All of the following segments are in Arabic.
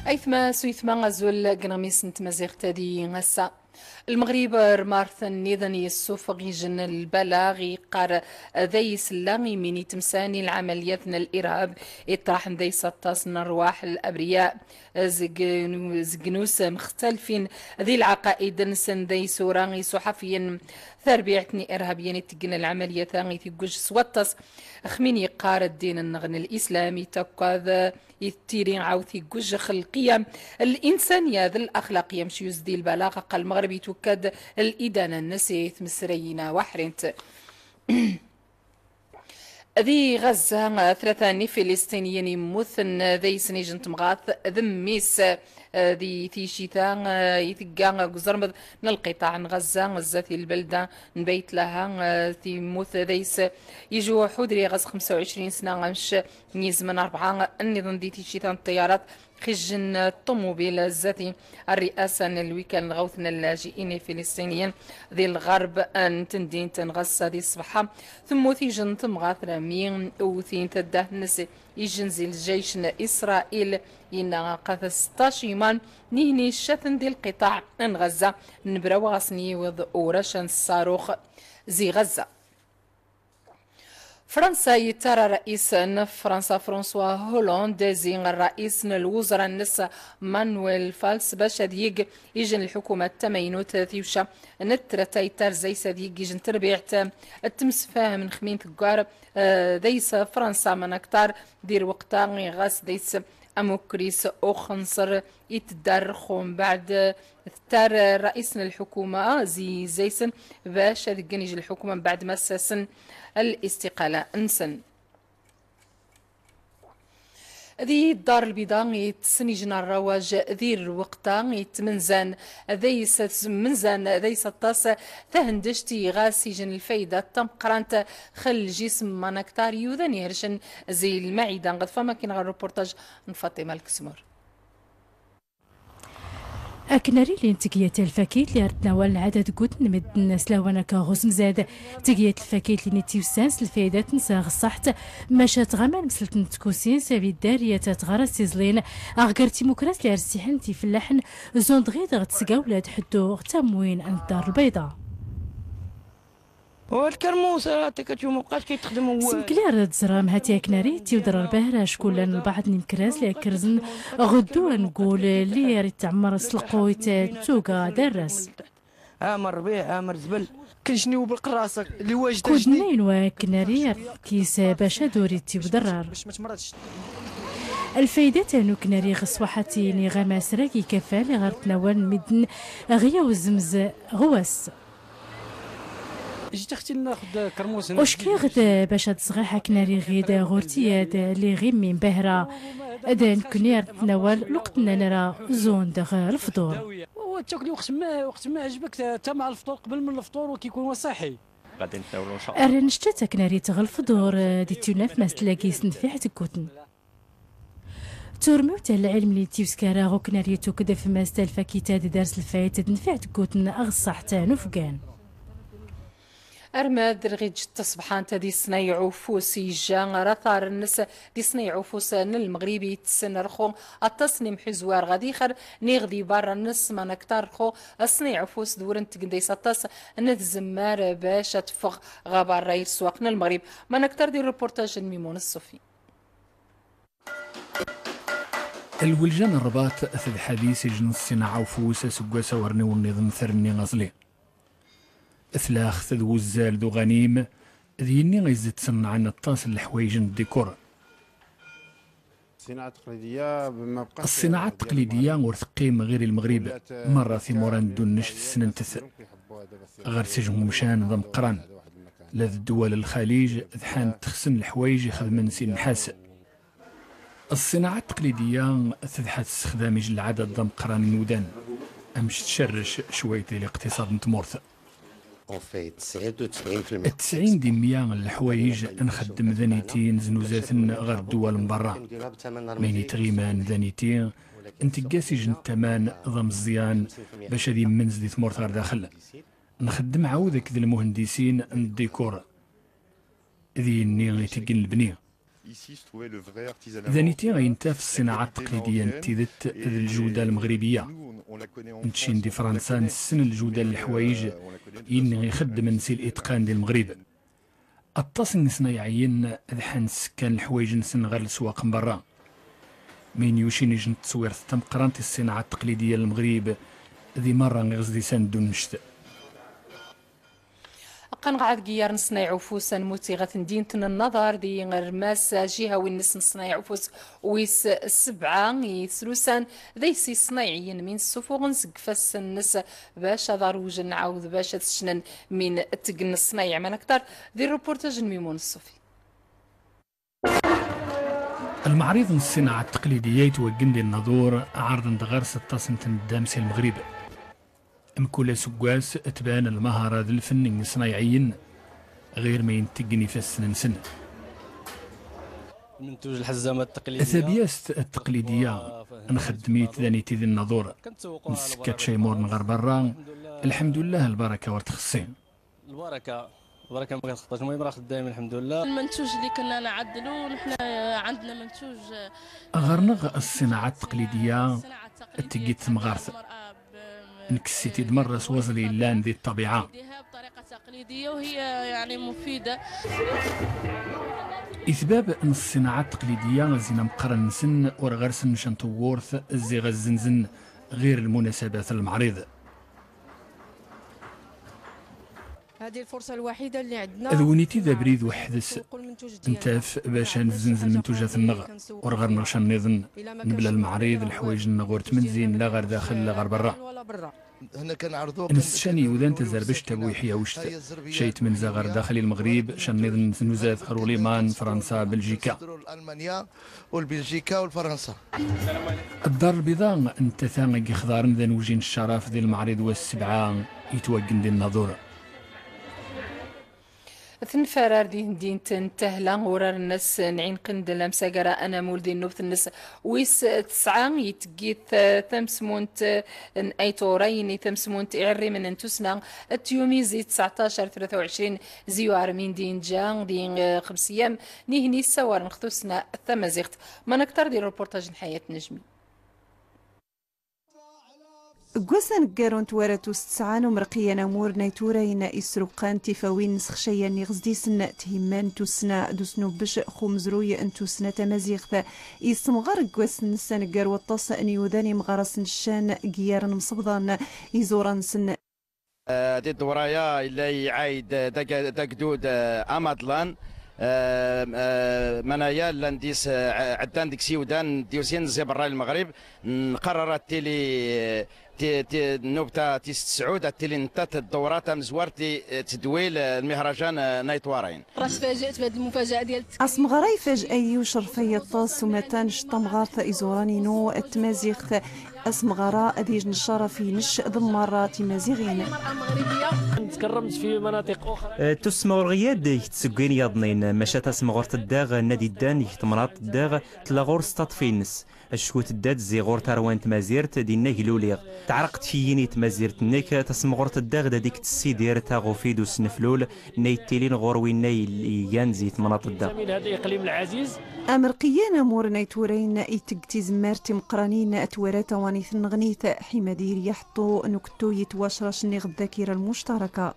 أيثما سويثما غزول قنغميس نتمازيغ تادي غسا المغرب رمارث النظني السوفغي جن البلاغي قار ذي سلاغي ميني تمساني العمليات الإرهاب إطراح ذي 16 أرواح الأبرياء زقنوس مختلفين ذي العقائد نسن ذي سوراني صحفيا ثربيعتني إرهابيا تقن العملية ثاني تقوش سواتس خميني قار الدين النغن الإسلامي تقاذ يتيرين عاوثي قجخ القيم الإنسانية ذي الأخلاقية مش يزدي البلاغة قال المغربي توكد الإدانة النسيت مسرينا وحرنت ذي غزة ثلاثة فلسطينيين يموثن ذي سنيجن تمغاث ذميس ذي تيشيتا يتقا قزرمض نلقيطا عن غزة في البلدة نبيت لها تيموث ذيس يجوا حودري غز 25 سنة غمش نيز من 4 النظام دي تيشيتا الطيارات خجن الطوموبيل الذاتي الرئاسة الويكان غوثنا اللاجئين الفلسطينيين ذي الغرب أن تندين تنغس ذي الصباح ثم تيجن تمغاث رامين وثين تده نسي يجنزي الجيش إسرائيل إن قاث 16 يومان نهني الشثن دي القطاع من غزة نبرا غاسني وذ أورشان الصاروخ زي غزة فرنسا يترى رئيس فرنسا فرانسوا هولاند زين الرئيس الوزراء النس مانويل فالس باش يجن الحكومة التمينوت ثيوشا نترتي تر زي سديق يجن تربيعت التمسفاه من خمين ثقار ديس فرنسا من اكتر دير وقتا غاس ديس أموكريس أو خنصر يتدرخون بعد تار رئيسنا الحكومة زيسن باش ذقنيج الحكومة بعد ما ساسن الاستقالة انسن ذي الدار البيضاء يتسنيجن الرواج ذي الوقتا يتمنزان ذي منزان ذي 16 تهندشتي غاسيجن الفايدة تم قرانت خل جسم منكتار يوذن يرشن زي المعدة قد فما كين غير روبورتاج من فاطمة الكسمور أكنري لين تقيت الفاكيت اللي تناول العدد قد نمد الناس لوانا كغوز مزاد تقيت الفاكيت اللي نتيوسانس الفايدة تنساغ الصحت مشات غمان مسلت نتكوسين سابي الدارية تغارس تيزلين أغقر تيموكراس اللي رسيحن تيفلحن زون دغيد غتسقا ولاد حدو تموين عند الدار البيضاء والكرموس كتشوف مابقاش كيتخدم سمكلير تزرام هاتي كناري تيودر البهرة شكون البعض نمكراز لي كرزن غدو نقول لي ريت تعمر سلقويت توقا درس امر ربيع امر زبل كنشنيو بالقراصه اللي واجد كودنين وكناري كيس باشا دوري تيودرار الفايدة تانو كناري غصوحاتي ني غماس راكي كفا لي غير تناول مدن غيا وزمز غواس جيت اختي ناخذ كرموس وشكي غدا باش تصغيح كناري غيدا غورتياد لي غيم من بهرة ادان كنير تناول لقتنا نرى زون دغ الفطور وتاكلي وقت ما عجبك تا مع الفطور قبل من الفطور وكيكون صحي غادي نتناولوا ان شاء الله ارنشتا كناري تغ الفطور دي توناف ما تلاقي سنفيح تكوتن تورمو تاع العلم اللي تيوسكارا غو كناري تو كدا في ماس تاع الفاكيتات دارس الفايت نفيع تكوتن اغصح تاع نفقان أرماد رغيج تصبحان تدي صنيعو فوسي جان رثار النس دي صنيعو فوسان المغربي تسن رخو التصنيم حزوار غادي خر نيغدي برا النس ما نكتر خو الصنيعو فوس دورن تقندي 16 نتزمار باش تفغ غابر رايل سواقنا المغرب ما نكتر دي ريبورتاج ميمون الصوفي الولجان الرباط ثد حديث جنس الصناعة وفوس سقوسا ورني والنظام ثرني غزلي ثلاخ ثد وزال ذو غنيم ذيني غيزت تصنع الطاس الحوايج الديكور الصناعة التقليدية ورثقيم غير المغرب مرة في موران دونش السنة تث غير سجن مشان ضم قران لذ الدول الخليج ذحان تخسن الحوايج يخدمن سي النحاس الصناعة التقليدية تذحت استخدام العدد ضم قران النودان أمش تشرش شوية الاقتصاد نتمورث 90 دي 100 الحوايج نخدم ذانيتين زنوزات غير الدول من برا ميني تغيمان ذانيتين انت قاسيج الثمن ضم الزيان باش هذه منز دي تمورت غير داخل نخدم عاودك ذي المهندسين الديكور ذي ني تيقن البنيه ذانيتي غينتا في الصناعة التقليدية نتيذت الجودة المغربية نتشين دي فرنسا نسن الجودة الحوايج إن يخدم نسي الإتقان ديال المغرب التصن صنايعيين ذحان سكان الحوايج نسن غير السواق من برا من يوشي نجن تصوير تم قرانتي الصناعة التقليدية للمغرب ذي مرة غزدي ساندو نشت قنقعد جيار نصنع عفوس موتيغة دينة النظر دي غرماس جهة والنس نصنع عفوس ويس السبعة يثلوسان ذيسي صنايعيين من السفوغ نسقفاس النس باشا ضروج نعاود باشا تشنن من التقن الصنايع من أكتر دي الروبورتاج ميمون الصوفي. المعرض الصناعة التقليدية يتوجن دي النظور عرض دغار 16 دامسي المغرب مكولا سكواس تبان المهارة ذي الفن الصنايعيين غير ما ينتقني في السنن منتوج الحزامات التقليدية الثبياست التقليدية نخدميت ذانيتي ذي النظور نسكت شي مور نغر برا الحمد لله البركة ورتخصي البركة ما كنخطاش المهم راه خدامين الحمد لله. المنتوج اللي كنا نعدلوا نحن عندنا منتوج غرنغ الصناعة التقليدية تقيت مغارث نكسيتي دمرس وزري لان ذي الطبيعة بطريقة تقليدية وهي يعني مفيدة. إثباب أن الصناعة التقليدية زينا مقرن سن ورغرسن شنطورث زي غزنزن غير المناسبات المعرض. هذه الفرصة الوحيدة اللي عندنا ذونيتي ذا بريد وحدث نتاف باش نزنزل منتوجات النغ ورغر نغشى النظن نبلا المعرض الحوايج النغور تمنزين لا غير داخل لا غير برا هنا كنعرضوا نسشاني وذان تزربش تبو يحيى وشت شيت من زغر داخل المغرب شن نظن نزات خروليمان فرنسا بلجيكا المانيا والبلجيكا والفرنسا. الدار البيضاء انت ثاني خضار ذا وجين الشرف ذي المعرض والسبعه يتوجن دي النظور ثنفرار دين تنتهلا ورار الناس نعين قندل مساقرا انا مولدي النوبت الناس ويس تسعة يتقيت ثمسمونت ايتورين ثمسمونت اعري من انتوسنا التيوميزي 19 23 زيوار من دين جان دين 5 ايام نيهني سوار نخثوسنا الثمازيغت ما نكتر دي روبورتاج حياة نجمي. قوسن قارون توارتو ستسعان ومرقيا نمور نيتورين إسروقان تفاوين نسخشيا نغزديسن تهمان توسنا دوسنو بش خمزروي انتوسنا تمازيغ إسمغار قوسن نسان قار وطاس نيوذاني مغارس نشان قيارن مصبضان إزوران سن دي الدورايا اللي يعايد داكدود أمادلان منايا لانديس عدان ديك سيودان ديوسين زي برا المغرب قررت تيلي النوبة تيس سعود تيلي نتات الدورات مزوارتي تدويل المهرجان نايتوارين. راس فاجأت بهذه المفاجأة ديال أصمغراي فاجأة يوشرفية طاس ومتان شطمغاث إزورانينو التمازيغ أصمغرا أديج نشارة في نش ضمارة تمازيغين. تكرمت في مناطق أخرى. تسمع الغياد يتسقين يضنين مشات أصمغرت الداغ نادي الدان يتمرات الداغ تلاغور ستات فينس. الشكوت الداد زيغور تاروان تمازيرت دينا هلوليغ تعرقت فيني تمازيرت نيك تسمغورت الداغ ديك تسيدير تاغوفيدو سنفلول نيتيلين غوروين نايل زيت مناط الداغ من هذا الإقليم العزيز أمريكيان أمور نيتورين إتقتي زمارتي مقرانين أتوارات وانيث نغنيت حمادير يحطو نكتو يتواشرش نيغ الذاكرة المشتركة.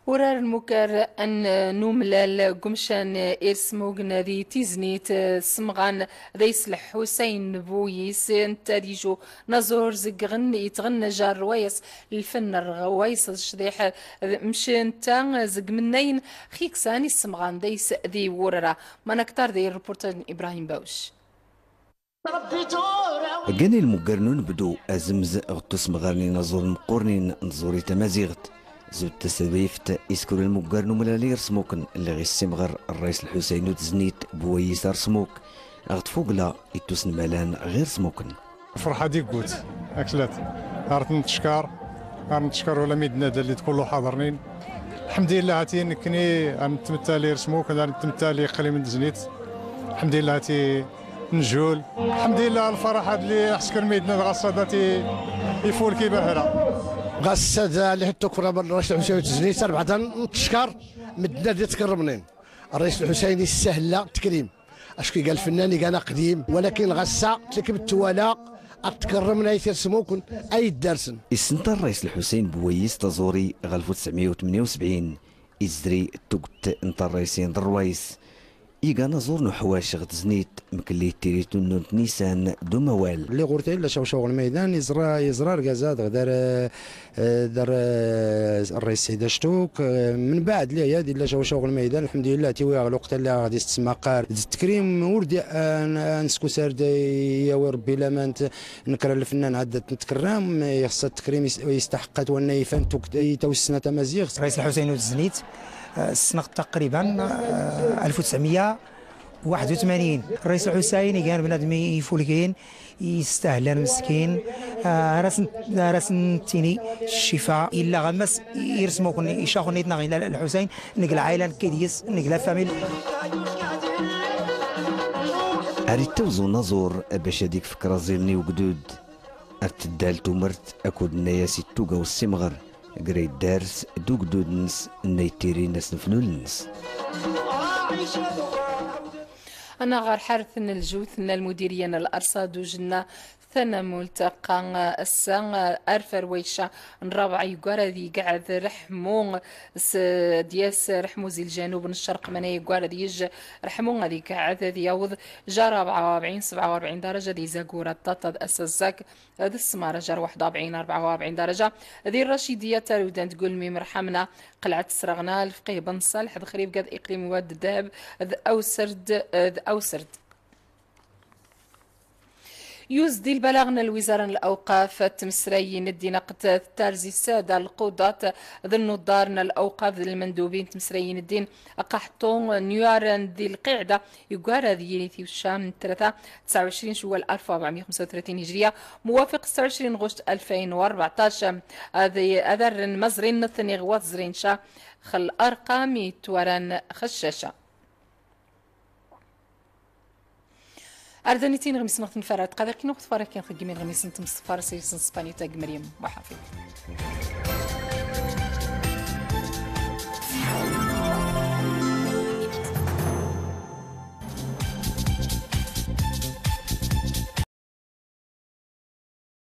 ورار المكر أن نوملال قمشان اسمو ذي تيزنيت سمغان ذيس الحسين بويس انتاديجو نزور زقغن يتغنى جار روايس الفن الروايس الشديح مشان تا زق منين خيكساني السمغان ذيس ذي وررا ما نكتر ذي الريبورتاج إبراهيم باوش. قاني المقرنون بدو أزمز غطو سمغاني نزور مقورنين نزوري تمازيغت زود تسويفت يسكر المقرن وملالي رسموكن اللي غي السمغر الرئيس الحسين وتزنيت بويس رسموك اغتفوق لا يتوسن مالان غير سموكن فرحة دي قوت اكلات ارت نتشكر ولا ميدنا اللي تكونوا حاضرين الحمد لله هاتي نكني نتمتالي رسموك نتمتالي قليل من تزنيت الحمد لله هاتي نجول الحمد لله الفرحة اللي حسكر ميدنا غصاداتي يفول كي باهرة غاسد اللي حطوا كره بالرئيس الحسين تزنيت 4 نتشكر مدنا اللي تكرمنين الرئيس الحسيني السهله التكريم اشكي قال الفنان كان قديم ولكن غسا تركب التوالا اتكرمنا يترسموكن اي الدرسن السنت الرئيس الحسين بويس تزوري 1978 إزري توقت انت الرئيسين الرويس إيغانا زور نحواش غد زنيت مكلي تيريتو نونت نيسان دو موال اللي غورتين لا شاو الميدان يزرا ركازات دار الرئيس سيد شتوك من بعد لي هادي لا شاو الميدان الحمد لله تيوي الوقت اللي غادي تسمى قار التكريم ولدي نسكو سارد يا ربي لا نكر الفنان عاد نتكرم يخص التكريم يستحق وان يفنتوك توسنا تمازيغ الرئيس الحسين والزنيت السنة تقريبا 1981 الرئيس الحسيني كان بنادم يفولكين يستاهل المسكين راسن تيني الشفاء الا غمس يرسموكن يشاخون يتنا غير الحسين نقل عائله كيديس نقل فاميل اريتوزو نزور باش هذيك فكره زيرني وقدود ارتدال تمرت اكود نياسي توغا والسمغر قريت دارس دوك دودنس نيتيري ناس نفنولنس أنا غير حارث الجوث المديرية الأرصاد وجنا ثنا ملتقى السان أرفر ويشا نرابع يقارا ذي قاعد رحمون دياس رحمو زي الجنوب الشرق من يقارا ذي يج رحمون ذي قاعد ذي يوض جا 44 47 درجة ذي زاقورة تطد أساسك هذا السمارة جار 41 44 درجة ذي الرشيدية تارودان تقول ميم رحمنا قلعة سرغنا الفقيه بن صالح ذ خريب قد إقليم واد الذهب ذ أوسرد يزدي البلاغنا الوزارة الأوقاف تمسريين الدين قد تارزي السادة القضاة ظنوا دارنا الأوقاف المندوبين تمسريين الدين أقحطون نيارن ذي القعدة يقارى ذي الشام 29 شوال 1435 هجرية موافق 26 غشت 2014 هذا أذر مزرين نثني غوات زرين شا خل أرقام توران خشاشة أردنيتين غميس نغتن فرات قادر كي نغت فارك كان خدمين غميس نتم السفارة سيرسن سبانيو تاق مريم وحافظ